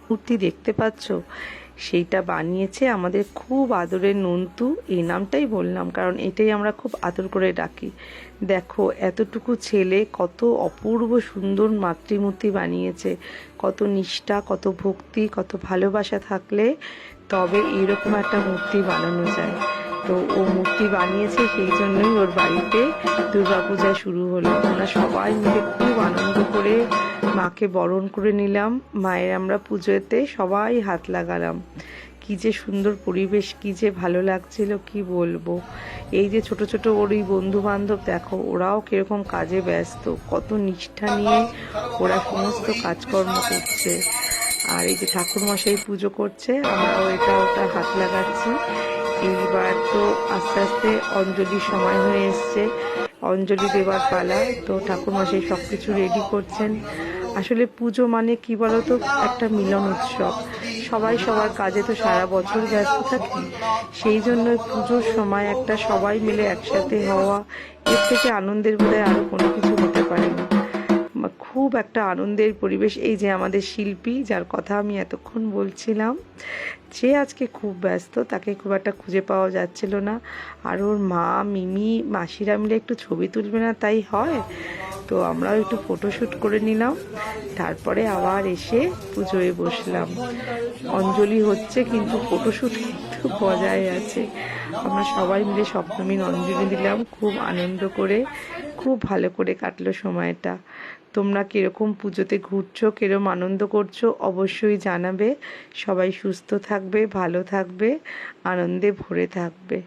মূর্তি দেখতে পাচ্ছ, সেইটা বানিয়েছে আমাদের খুব আদরের নন্তু। এই নামটাই বললাম কারণ এটাই আমরা খুব আদর করে ডাকি। দেখো এতটুকু ছেলে কত অপূর্ব সুন্দর মাতৃমূর্তি বানিয়েছে। কত নিষ্ঠা, কত ভক্তি, কত ভালোবাসা থাকলে তবে এরকম একটা মূর্তি বানানো যায়। তো ও মূর্তি বানিয়েছে, সেই জন্যই ওর বাড়িতে দুর্গাপূজা শুরু হলো। আমরা সবাই মিলে খুব আনন্দ করে মাকে বরণ করে নিলাম। মায়ের আমরা পুজোতে সবাই হাত লাগালাম। কি যে সুন্দর পরিবেশ, কি যে ভালো লাগছিল কি বলবো। এই যে ছোট ছোট ওর এই বন্ধু বান্ধব দেখো, ওরাও কিরকম কাজে ব্যস্ত, কত নিষ্ঠা নিয়ে ওরা সমস্ত কাজকর্ম করছে। আর এই যে ঠাকুরমশাই পুজো করছে, আমরাও এটা ওটা হাত লাগাচ্ছি। এইবার তো আস্তে আস্তে অঞ্জলির সময় হয়ে এসছে, অঞ্জলি দেওয়ার পালা। তো ঠাকুরমশাই সব কিছু রেডি করছেন। আসলে পুজো মানে কি বলতো, একটা মিলন উৎসব। সবাই সবার কাজে তো সারা বছর ব্যস্ত থাকি, সেই জন্য পুজোর সময় একটা সবাই মিলে একসাথে হওয়া, এর থেকে আনন্দের বোধহয় আরও কোনো কিছু হতে পারে না। খুব একটা আনন্দের পরিবেশ। এই যে আমাদের শিল্পী, যার কথা আমি এতক্ষণ বলছিলাম, সে আজকে খুব ব্যস্ত, তাকে খুব একটা খুঁজে পাওয়া যাচ্ছিল না। আর ওর মা, মিমি, মাসিরা মিলে একটু ছবি তুলবে না তাই হয়? তো আমরাও একটু ফটোশ্যুট করে নিলাম, তারপরে আবার এসে পুজোয় বসলাম। অঞ্জলি হচ্ছে কিন্তু ফটোশ্যুট কিন্তু বজায় আছে। আমরা সবাই মিলে সপ্তমীর অঞ্জলি দিলাম খুব আনন্দ করে। খুব ভালো করে কাটলো সময়টা। তোমরা কীরকম পুজোতে ঘুরছো, কীরকম আনন্দ করছো অবশ্যই জানাবে। সবাই সুস্থ থাকবে, ভালো থাকবে, আনন্দে ভরে থাকবে।